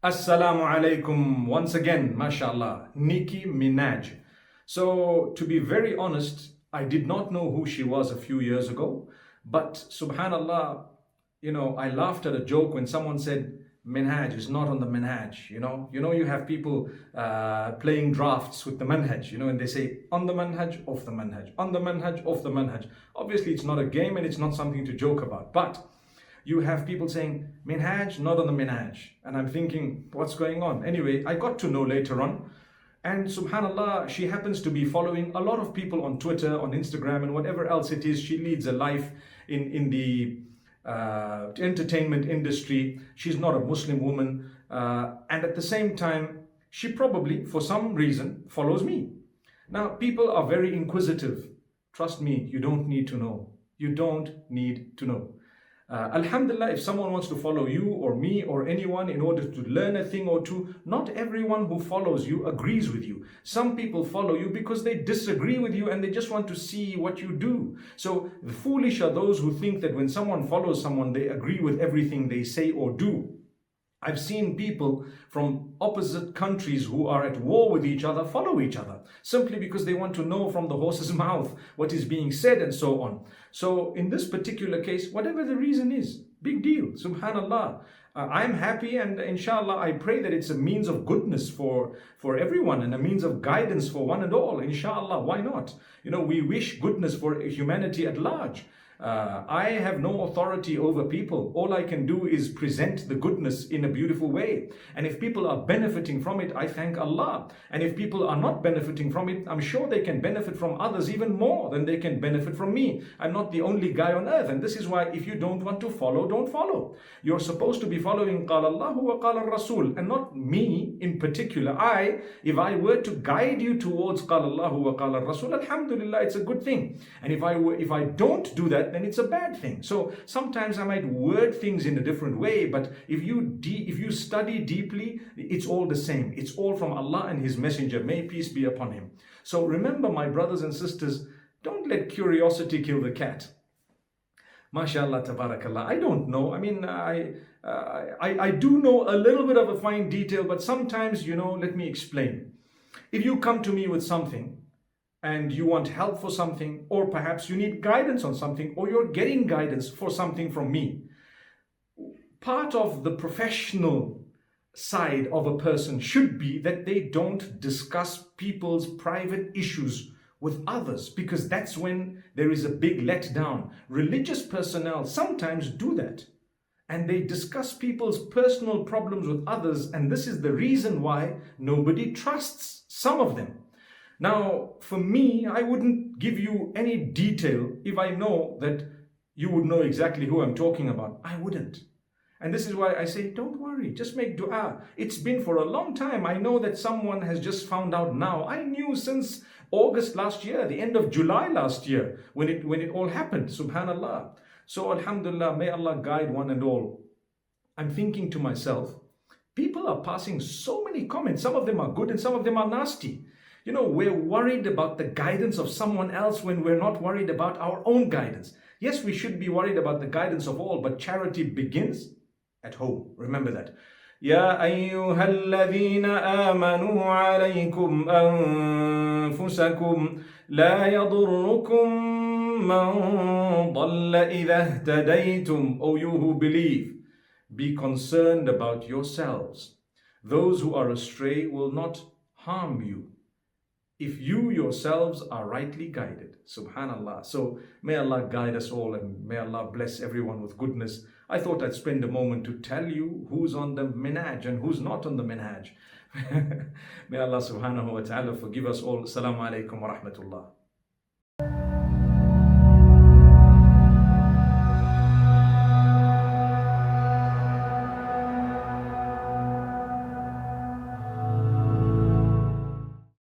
Assalamu alaikum once again, mashallah, Nicki Minaj. So, to be very honest, I did not know who she was a few years ago, but subhanallah, I laughed at a joke when someone said, Minhaj is not on the Minhaj, you have people playing drafts with the manhaj, and they say on the manhaj, off the manhaj, on the manhaj, off the manhaj. Obviously, it's not a game and it's not something to joke about, but you have people saying, Minhaj, not on the Minhaj. And I'm thinking, what's going on? Anyway, I got to know later on. And subhanAllah, she happens to be following a lot of people on Twitter, on Instagram, and whatever else it is. She leads a life in the entertainment industry. She's not a Muslim woman. And at the same time, she probably, for some reason, follows me. Now, people are very inquisitive. Trust me, you don't need to know. You don't need to know. Alhamdulillah, if someone wants to follow you or me or anyone in order to learn a thing or two, not everyone who follows you agrees with you. Some people follow you because they disagree with you and they just want to see what you do. So the foolish are those who think that when someone follows someone, they agree with everything they say or do. I've seen people from opposite countries who are at war with each other follow each other simply because they want to know from the horse's mouth what is being said and so on. So in this particular case, whatever the reason is, big deal, subhanallah. I'm happy and inshallah I pray that it's a means of goodness for everyone and a means of guidance for one and all. Inshallah, why not? We wish goodness for humanity at large. I have no authority over people. All I can do is present the goodness in a beautiful way. And if people are benefiting from it, I thank Allah. And if people are not benefiting from it, I'm sure they can benefit from others even more than they can benefit from me. I'm not the only guy on earth. And this is why if you don't want to follow, don't follow. You're supposed to be following Qala Allahu wa Qala Rasul and not me in particular. If I were to guide you towards Qala Allahu wa Qala Rasul, alhamdulillah, it's a good thing. And if I don't do that, then it's a bad thing. So sometimes I might word things in a different way, but if you study deeply, it's all the same. It's all from Allah and His Messenger. May peace be upon him. So remember, my brothers and sisters, don't let curiosity kill the cat. MashaAllah, tabarakallah. I don't know. I mean, I do know a little bit of a fine detail, but sometimes, let me explain. If you come to me with something, and you want help for something, or perhaps you need guidance on something, or you're getting guidance for something from me. Part of the professional side of a person should be that they don't discuss people's private issues with others, because that's when there is a big letdown. Religious personnel sometimes do that, and they discuss people's personal problems with others, and this is the reason why nobody trusts some of them. Now, for me, I wouldn't give you any detail if I know that you would know exactly who I'm talking about. I wouldn't. And this is why I say, don't worry, just make dua. It's been for a long time. I know that someone has just found out now. I knew since August last year, the end of July last year, when it all happened, subhanallah. So alhamdulillah, may Allah guide one and all. I'm thinking to myself, people are passing so many comments. Some of them are good and some of them are nasty. We're worried about the guidance of someone else when we're not worried about our own guidance. Yes, we should be worried about the guidance of all, but charity begins at home. Remember that. يا أيها الذين آمنوا عليكم أنفسكم لا يضركم من ضل إذا اهتديتم. O you who believe, be concerned about yourselves. Those who are astray will not harm you if you yourselves are rightly guided. Subhanallah. So may Allah guide us all and may Allah bless everyone with goodness. I thought I'd spend a moment to tell you who's on the Minaj and who's not on the Minaj. May Allah subhanahu wa ta'ala forgive us all. Assalamu alaikum wa rahmatullah.